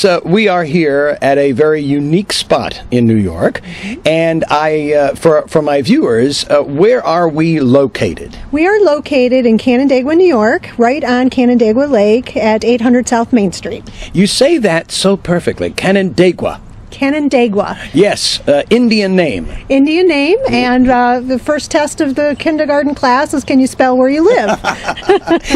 Alex, we are here at a very unique spot in New York, and for my viewers, where are we located? We are located in Canandaigua, New York, right on Canandaigua Lake at 800 South Main Street. You say that so perfectly, Canandaigua. Canandaigua. Yes, Indian name. Indian name, and the first test of the kindergarten class is, can you spell where you live?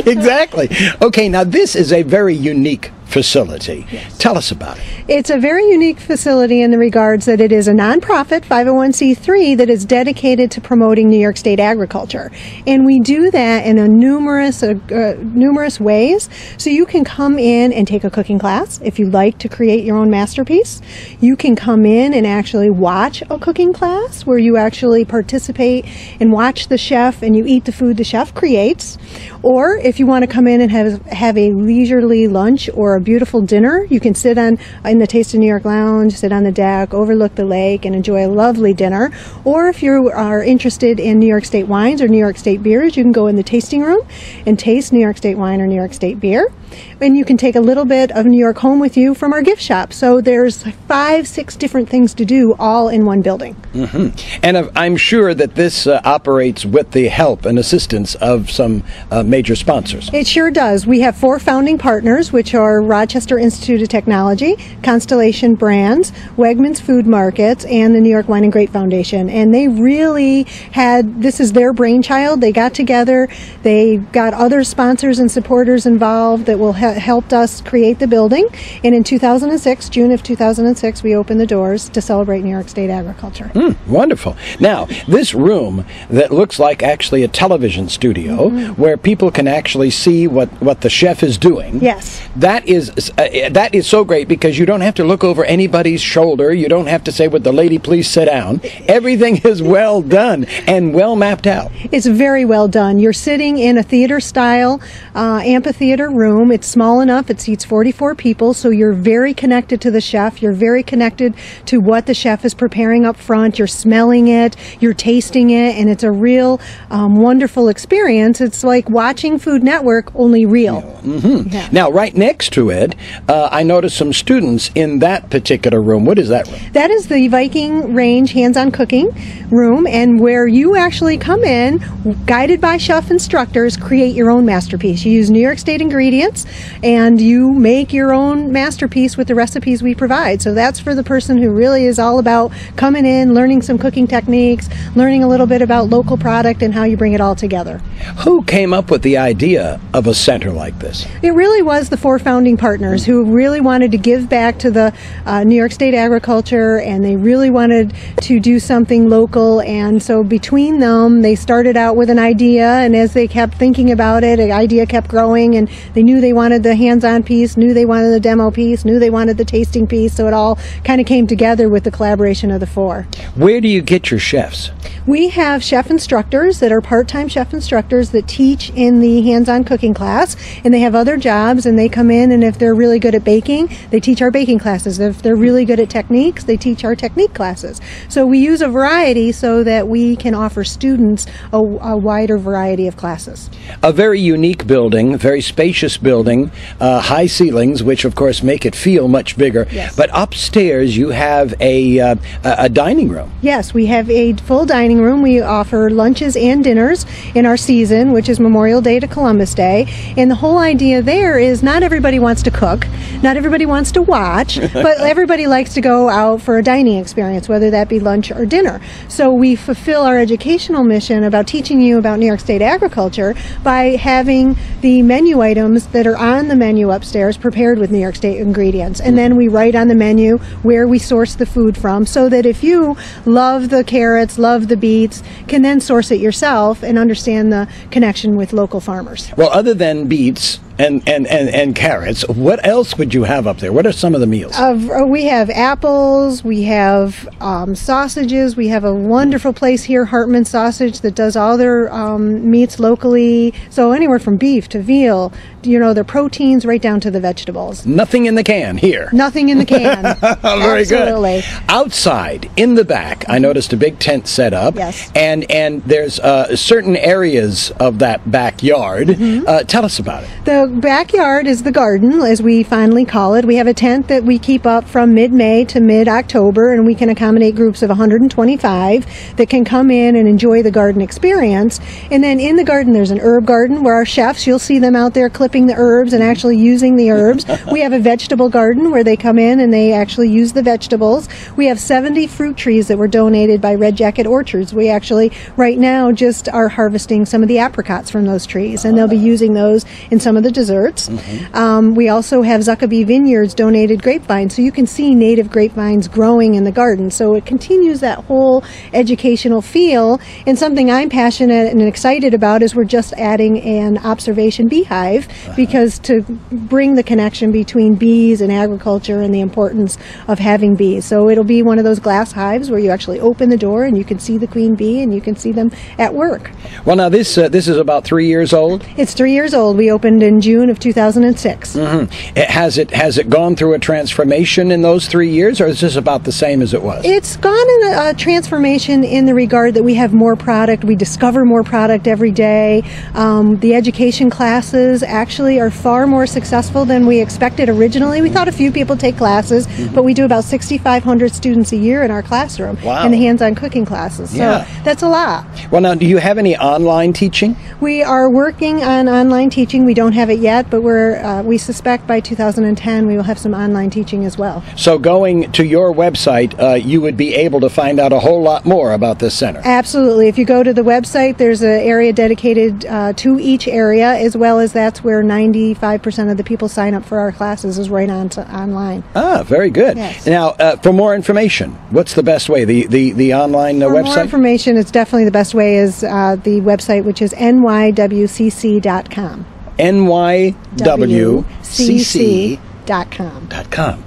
Exactly. Okay, now this is a very unique facility. Yes. Tell us about it. It's a very unique facility in the regards that it is a nonprofit 501c3 that is dedicated to promoting New York State agriculture. And we do that in numerous ways. So you can come in and take a cooking class if you like to create your own masterpiece. You can come in and actually watch a cooking class where you actually participate and watch the chef and you eat the food the chef creates. Or if you want to come in and have a leisurely lunch or a beautiful dinner, you can sit in the Taste of New York Lounge, sit on the deck, overlook the lake, and enjoy a lovely dinner. Or if you are interested in New York State wines or New York State beers, you can go in the tasting room and taste New York State wine or New York State beer. And you can take a little bit of New York home with you from our gift shop. So there's 5-6 different things to do all in one building. Mm-hmm. And I'm sure that this operates with the help and assistance of some major sponsors. It sure does. We have 4 founding partners, which are Rochester Institute of Technology, Constellation Brands, Wegmans Food Markets, and the New York Wine and Grape Foundation. And they really this is their brainchild. They got together, they got other sponsors and supporters involved that will helped us create the building. And in 2006, June of 2006, we opened the doors to celebrate New York State agriculture. Wonderful. Now, this room that looks like actually a television studio where people can actually see what the chef is doing. Yes. That is so great because you don't have to look over anybody's shoulder. You don't have to say, would the lady please sit down? Everything is well done and well mapped out. It's very well done. You're sitting in a theater-style amphitheater room. It's small enough. It seats 44 people, so you're very connected to the chef. You're very connected to what the chef is preparing up front. You're smelling it. You're tasting it, and it's a real wonderful experience. It's like watching Food Network, only real. Yeah. Now, right next to it, I noticed some students in that particular room. What is that room? That is the Viking Range hands-on cooking room, and where you actually come in, guided by chef instructors, create your own masterpiece. You use New York State ingredients, and you make your own masterpiece with the recipes we provide. So that's for the person who really is all about coming in, learning some cooking techniques, learning a little bit about local product and how you bring it all together. Who came up with the idea of a center like this? It really was the 4 founding partners who really wanted to give back to the New York State agriculture, and they really wanted to do something local. And so between them, they started out with an idea, and as they kept thinking about it, the idea kept growing, and they knew they wanted the hands-on piece, knew they wanted the demo piece, knew they wanted the tasting piece, so it all kind of came together with the collaboration of the 4. Where do you get your chefs? We have chef instructors that are part-time chef instructors that teach in the hands-on cooking class, and they have other jobs, and they come in, and if they're really good at baking, they teach our baking classes. If they're really good at techniques, they teach our technique classes. So we use a variety so that we can offer students a wider variety of classes. A very unique building, very spacious building, high ceilings, which of course make it feel much bigger. Yes. But upstairs you have a dining room. Yes, we have a full dining room. We offer lunches and dinners in our season, which is Memorial Day to Columbus Day. And the whole idea there is not everybody wants to cook, not everybody wants to watch, but everybody likes to go out for a dining experience, whether that be lunch or dinner. So we fulfill our educational mission about teaching you about New York State agriculture by having the menu items that are on the menu upstairs prepared with New York State ingredients. And then we write on the menu where we source the food from, so that if you love the carrots, love the beets, can then source it yourself and understand the connection with local farmers. Well, other than beets and carrots, what else would you have up there? What are some of the meals? We have apples, we have sausages, we have a wonderful place here, Hartman Sausage, that does all their meats locally, so anywhere from beef to veal, their proteins right down to the vegetables. Nothing in the can here. Nothing in the can. Very Absolutely. Good. Outside, in the back, I noticed a big tent set up. Yes. And there's certain areas of that backyard. Tell us about it. The backyard is the garden, as we fondly call it. We have a tent that we keep up from mid-May to mid-October, and we can accommodate groups of 125 that can come in and enjoy the garden experience. And then in the garden, there's an herb garden where our chefs, you'll see them out there clipping the herbs and actually using the herbs. We have a vegetable garden where they come in and they actually use the vegetables. We have 70 fruit trees that were donated by Red Jacket Orchards. We actually, right now, just are harvesting some of the apricots from those trees, and they'll be using those in some of the desserts. We also have Zuccoby Vineyards donated grapevines, so you can see native grapevines growing in the garden. So it continues that whole educational feel. And something I'm passionate and excited about is we're just adding an observation beehive, because to bring the connection between bees and agriculture and the importance of having bees. So it'll be one of those glass hives where you actually open the door and you can see the queen bee and you can see them at work. Well, now this is about 3 years old? It's 3 years old. We opened in June of 2006. Has it gone through a transformation in those 3 years, or is this about the same as it was? It's gone in a transformation in the regard that we have more product. We discover more product every day. The education classes actually are far more successful than we expected originally. We thought a few people take classes, but we do about 6,500 students a year in our classroom in the hands-on cooking classes. So that's a lot. Well, now, do you have any online teaching? We are working on online teaching. We don't have it yet, but we suspect by 2010 we will have some online teaching as well. So going to your website, you would be able to find out a whole lot more about this center. Absolutely. If you go to the website, there's an area dedicated to each area, as well as that's where 95% of the people sign up for our classes is right on online. Ah, very good. Yes. Now, for more information, what's the best way? The online website? For more information, it's definitely the best way is the website, which is nywcc.com. nywcc.com. .com.